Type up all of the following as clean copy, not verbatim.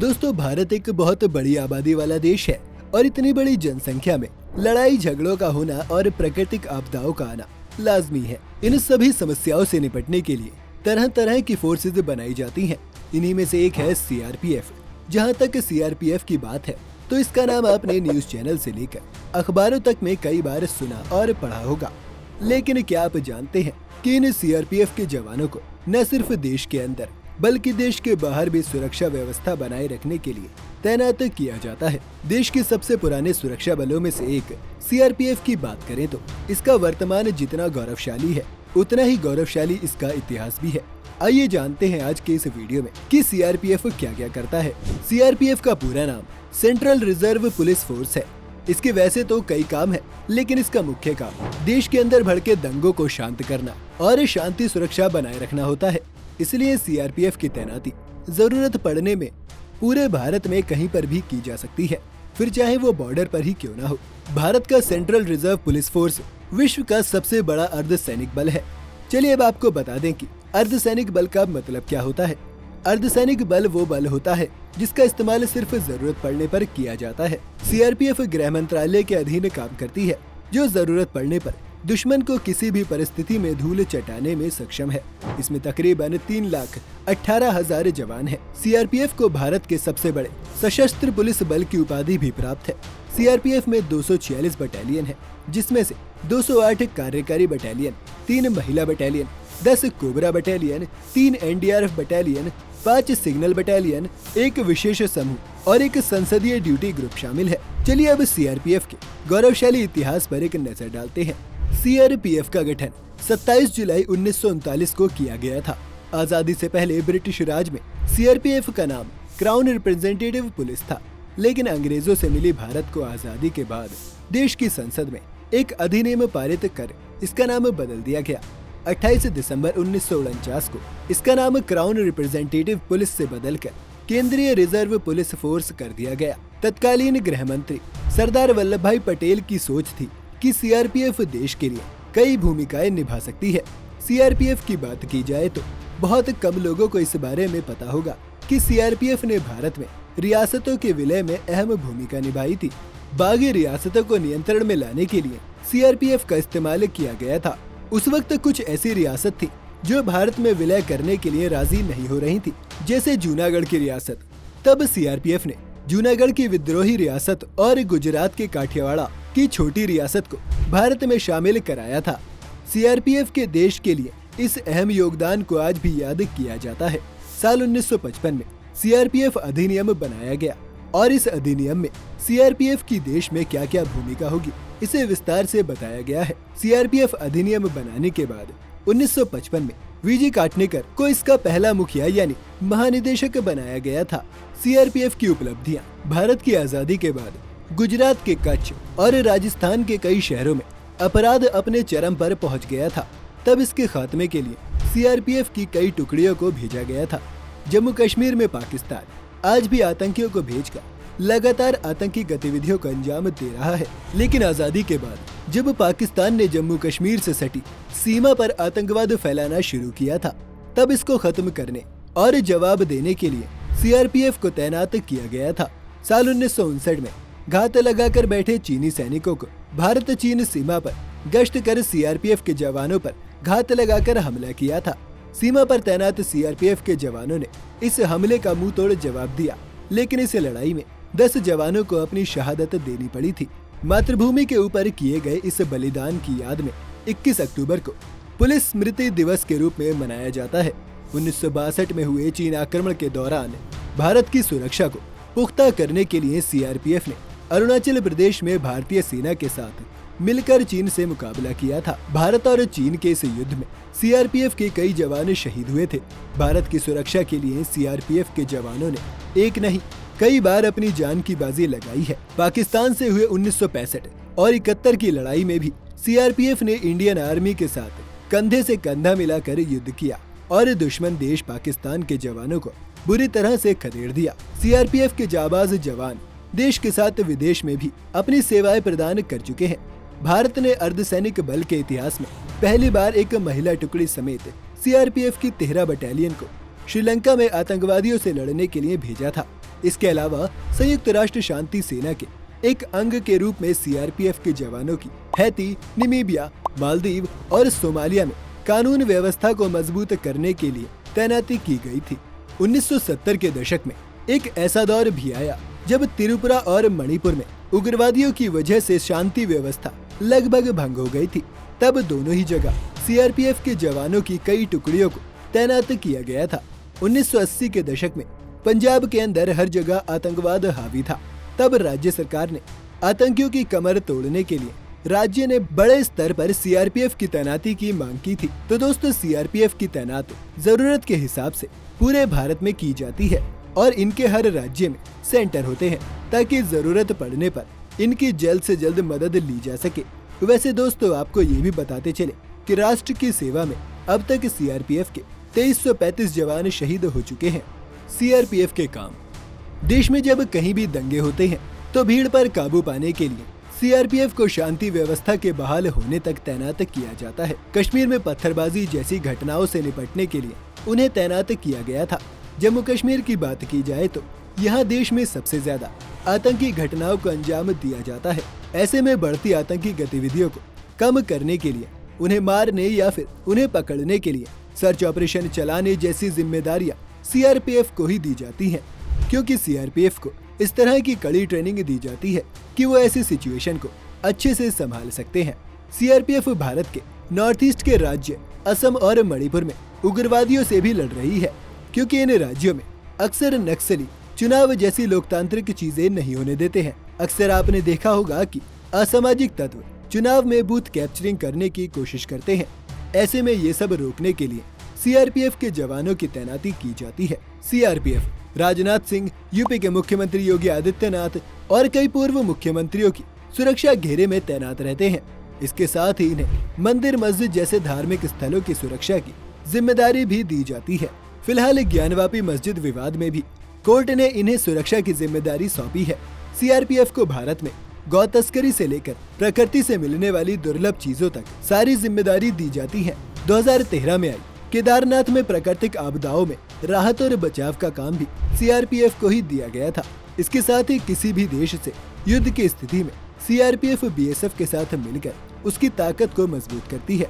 दोस्तों, भारत एक बहुत बड़ी आबादी वाला देश है और इतनी बड़ी जनसंख्या में लड़ाई झगड़ों का होना और प्राकृतिक आपदाओं का आना लाजमी है। इन सभी समस्याओं से निपटने के लिए तरह तरह की फोर्सेज बनाई जाती हैं। इन्हीं में से एक है सीआरपीएफ। जहां तक सीआरपीएफ की बात है तो इसका नाम आपने न्यूज चैनल से लेकर अखबारों तक में कई बार सुना और पढ़ा होगा। लेकिन क्या आप जानते हैं कि इन सीआरपीएफ के जवानों को न सिर्फ देश के अंदर बल्कि देश के बाहर भी सुरक्षा व्यवस्था बनाए रखने के लिए तैनात किया जाता है। देश के सबसे पुराने सुरक्षा बलों में से एक सीआरपीएफ की बात करें तो इसका वर्तमान जितना गौरवशाली है उतना ही गौरवशाली इसका इतिहास भी है। आइए जानते हैं आज के इस वीडियो में कि सीआरपीएफ क्या क्या करता है। सीआरपीएफ का पूरा नाम सेंट्रल रिजर्व पुलिस फोर्स है। इसके वैसे तो कई काम है, लेकिन इसका मुख्य काम देश के अंदर भड़के दंगों को शांत करना और शांति सुरक्षा बनाए रखना होता है। इसलिए सीआरपीएफ की तैनाती जरूरत पड़ने में पूरे भारत में कहीं पर भी की जा सकती है, फिर चाहे वो बॉर्डर पर ही क्यों ना हो। भारत का सेंट्रल रिजर्व पुलिस फोर्स विश्व का सबसे बड़ा अर्धसैनिक बल है। चलिए अब आपको बता दें कि अर्धसैनिक बल का मतलब क्या होता है। अर्धसैनिक बल वो बल होता है जिसका इस्तेमाल सिर्फ जरूरत पड़ने पर किया जाता है। सीआरपीएफ गृह मंत्रालय के अधीन काम करती है, जो जरूरत पड़ने पर दुश्मन को किसी भी परिस्थिति में धूल चटाने में सक्षम है। इसमें तकरीबन 3,18,000 जवान हैं। सीआरपीएफ को भारत के सबसे बड़े सशस्त्र पुलिस बल की उपाधि भी प्राप्त है। सीआरपीएफ में 246 बटालियन है, जिसमें से 208 कार्यकारी बटालियन, 3 महिला battalion, 10 cobra battalion, 3 NDRF battalion, 5 signal battalion, 1 विशेष समूह और 1 संसदीय ड्यूटी ग्रुप शामिल है। चलिए अब सीआरपीएफ के गौरवशाली इतिहास पर एक नजर डालते हैं। सीआरपीएफ का गठन 27 जुलाई 1939 को किया गया था। आजादी से पहले ब्रिटिश राज में सीआरपीएफ का नाम क्राउन रिप्रेजेंटेटिव पुलिस था, लेकिन अंग्रेजों से मिली भारत को आजादी के बाद देश की संसद में एक अधिनियम पारित कर इसका नाम बदल दिया गया। 28 दिसंबर 1949 को इसका नाम क्राउन रिप्रेजेंटेटिव पुलिस से बदलकर केंद्रीय रिजर्व पुलिस फोर्स कर दिया गया। तत्कालीन गृह मंत्री सरदार वल्लभ भाई पटेल की सोच थी कि सीआरपीएफ देश के लिए कई भूमिकाएं निभा सकती है। सीआरपीएफ की बात की जाए तो बहुत कम लोगों को इस बारे में पता होगा कि सीआरपीएफ ने भारत में रियासतों के विलय में अहम भूमिका निभाई थी। बागी रियासतों को नियंत्रण में लाने के लिए सीआरपीएफ का इस्तेमाल किया गया था। उस वक्त कुछ ऐसी रियासत थी जो भारत में विलय करने के लिए राजी नहीं हो रही थी, जैसे जूनागढ़ की रियासत। तब सीआरपीएफ ने जूनागढ़ की विद्रोही रियासत और गुजरात के काठियावाड़ की छोटी रियासत को भारत में शामिल कराया था। सीआरपीएफ के देश के लिए इस अहम योगदान को आज भी याद किया जाता है। साल 1955 में सीआरपीएफ अधिनियम बनाया गया और इस अधिनियम में सीआरपीएफ की देश में क्या क्या भूमिका होगी इसे विस्तार से बताया गया है। सीआरपीएफ अधिनियम बनाने के बाद 1955 में वीजी काटनेकर को इसका पहला मुखिया यानी महानिदेशक बनाया गया था। सीआरपीएफ की उपलब्धियां भारत की आजादी के बाद गुजरात के कच्छ और राजस्थान के कई शहरों में अपराध अपने चरम पर पहुंच गया था। तब इसके खात्मे के लिए सीआरपीएफ की कई टुकड़ियों को भेजा गया था। जम्मू कश्मीर में पाकिस्तान आज भी आतंकियों को भेजकर लगातार आतंकी गतिविधियों को अंजाम दे रहा है। लेकिन आजादी के बाद जब पाकिस्तान ने जम्मू कश्मीर से सटी सीमा पर आतंकवाद फैलाना शुरू किया था, तब इसको खत्म करने और जवाब देने के लिए सीआरपीएफ को तैनात किया गया था। साल 1959 में घात लगाकर बैठे चीनी सैनिकों को भारत चीन सीमा पर गश्त कर सीआरपीएफ के जवानों पर घात लगाकर हमला किया था। सीमा पर तैनात सीआरपीएफ के जवानों ने इस हमले का मुंह तोड़ जवाब दिया, लेकिन इस लड़ाई में 10 जवानों को अपनी शहादत देनी पड़ी थी। मातृभूमि के ऊपर किए गए इस बलिदान की याद में 21 अक्टूबर को पुलिस स्मृति दिवस के रूप में मनाया जाता है। 1962 में हुए चीन आक्रमण के दौरान भारत की सुरक्षा को पुख्ता करने के लिए सीआरपीएफ ने अरुणाचल प्रदेश में भारतीय सेना के साथ मिलकर चीन से मुकाबला किया था। भारत और चीन के इस युद्ध में सीआरपीएफ के कई जवान शहीद हुए थे। भारत की सुरक्षा के लिए सीआरपीएफ के जवानों ने एक नहीं कई बार अपनी जान की बाजी लगाई है। पाकिस्तान से हुए 1965 और 71 की लड़ाई में भी सीआरपीएफ ने इंडियन आर्मी के साथ कंधे से कंधा मिलाकर युद्ध किया और दुश्मन देश पाकिस्तान के जवानों को बुरी तरह से खदेड़ दिया। सीआरपीएफ के जाबाज जवान देश के साथ विदेश में भी अपनी सेवाएं प्रदान कर चुके हैं। भारत ने अर्धसैनिक बल के इतिहास में पहली बार एक महिला टुकड़ी समेत सीआरपीएफ की 13 बटालियन को श्रीलंका में आतंकवादियों से लड़ने के लिए भेजा था। इसके अलावा संयुक्त राष्ट्र शांति सेना के एक अंग के रूप में सीआरपीएफ के जवानों की हैती, नामीबिया, मालदीव और सोमालिया में कानून व्यवस्था को मजबूत करने के लिए तैनाती की गई थी। 1970 के दशक में एक ऐसा दौर भी आया जब त्रिपुरा और मणिपुर में उग्रवादियों की वजह से शांति व्यवस्था लगभग भंग हो गई थी। तब दोनों ही जगह सीआरपीएफ के जवानों की कई टुकड़ियों को तैनात किया गया था। 1980 के दशक में पंजाब के अंदर हर जगह आतंकवाद हावी था। तब राज्य सरकार ने आतंकियों की कमर तोड़ने के लिए राज्य ने बड़े स्तर पर सीआरपीएफ की तैनाती की मांग की थी। तो दोस्तों, सीआरपीएफ की तैनाती जरूरत के हिसाब से पूरे भारत में की जाती है और इनके हर राज्य में सेंटर होते हैं ताकि जरूरत पड़ने पर इनकी जल्द से जल्द मदद ली जा सके। वैसे दोस्तों, आपको ये भी बताते चले कि राष्ट्र की सेवा में अब तक सीआरपीएफ के 2335 जवान शहीद हो चुके हैं। सीआरपीएफ के काम। देश में जब कहीं भी दंगे होते हैं तो भीड़ पर काबू पाने के लिए सीआरपीएफ को शांति व्यवस्था के बहाल होने तक तैनात किया जाता है। कश्मीर में पत्थरबाजी जैसी घटनाओं से निपटने के लिए उन्हें तैनात किया गया था। जम्मू कश्मीर की बात की जाए तो यहाँ देश में सबसे ज्यादा आतंकी घटनाओं को अंजाम दिया जाता है। ऐसे में बढ़ती आतंकी गतिविधियों को कम करने के लिए उन्हें मारने या फिर उन्हें पकड़ने के लिए सर्च ऑपरेशन चलाने जैसी जिम्मेदारियां सीआरपीएफ को ही दी जाती हैं, क्योंकि सीआरपीएफ को इस तरह की कड़ी ट्रेनिंग दी जाती है कि वो ऐसी सिचुएशन को अच्छे से संभाल सकते हैं। सीआरपीएफ भारत के नॉर्थ ईस्ट के राज्य असम और मणिपुर में उग्रवादियों से भी लड़ रही है, क्योंकि इन राज्यों में अक्सर नक्सली चुनाव जैसी लोकतांत्रिक चीजें नहीं होने देते हैं। अक्सर आपने देखा होगा कि असामाजिक तत्व चुनाव में बूथ कैप्चरिंग करने की कोशिश करते हैं। ऐसे में ये सब रोकने के लिए सीआरपीएफ के जवानों की तैनाती की जाती है। सीआरपीएफ राजनाथ सिंह, यूपी के मुख्यमंत्री योगी आदित्यनाथ और कई पूर्व मुख्यमंत्रियों की सुरक्षा घेरे में तैनात रहते हैं। इसके साथ ही इन्हें मंदिर, मस्जिद जैसे धार्मिक स्थलों की सुरक्षा की जिम्मेदारी भी दी जाती है। फिलहाल ज्ञानवापी मस्जिद विवाद में भी कोर्ट ने इन्हें सुरक्षा की जिम्मेदारी सौंपी है। सीआरपीएफ को भारत में गौ तस्करी से लेकर प्रकृति से मिलने वाली दुर्लभ चीजों तक सारी जिम्मेदारी दी जाती है। 2013 में आई केदारनाथ में प्राकृतिक आपदाओं में राहत और बचाव का काम भी सीआरपीएफ को ही दिया गया था। इसके साथ ही किसी भी देश से युद्ध की स्थिति में सीआरपीएफ बीएसएफ के साथ मिलकर उसकी ताकत को मजबूत करती है।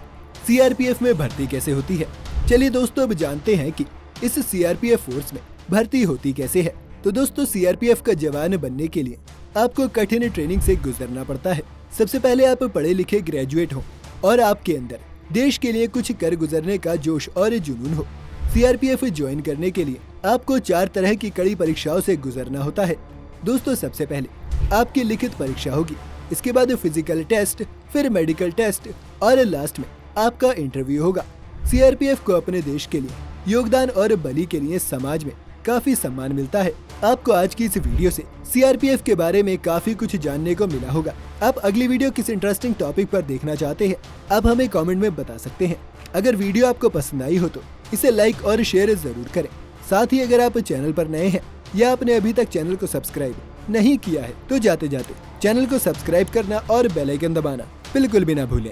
सीआरपीएफ में भर्ती कैसे होती है? चलिए दोस्तों, अब जानते हैं कि इस सीआरपीएफ फोर्स में भर्ती होती कैसे है। तो दोस्तों, सीआरपीएफ का जवान बनने के लिए आपको कठिन ट्रेनिंग से गुजरना पड़ता है। सबसे पहले आप पढ़े लिखे ग्रेजुएट हो और आपके अंदर देश के लिए कुछ कर गुजरने का जोश और जुनून हो। सीआरपीएफ ज्वाइन करने के लिए आपको 4 तरह की कड़ी परीक्षाओं से गुजरना होता है। दोस्तों, सबसे पहले आपकी लिखित परीक्षा होगी, इसके बाद फिजिकल टेस्ट, फिर मेडिकल टेस्ट और लास्ट में आपका इंटरव्यू होगा। सीआरपीएफ को अपने देश के लिए योगदान और बलि के लिए समाज में काफी सम्मान मिलता है। आपको आज की इस वीडियो से सीआरपीएफ के बारे में काफी कुछ जानने को मिला होगा। आप अगली वीडियो किस इंटरेस्टिंग टॉपिक पर देखना चाहते हैं, आप हमें कमेंट में बता सकते हैं। अगर वीडियो आपको पसंद आई हो तो इसे लाइक और शेयर जरूर करें। साथ ही अगर आप चैनल पर नए हैं या आपने अभी तक चैनल को सब्सक्राइब नहीं किया है तो जाते जाते चैनल को सब्सक्राइब करना और बेल आइकन दबाना बिल्कुल भी ना भूलें।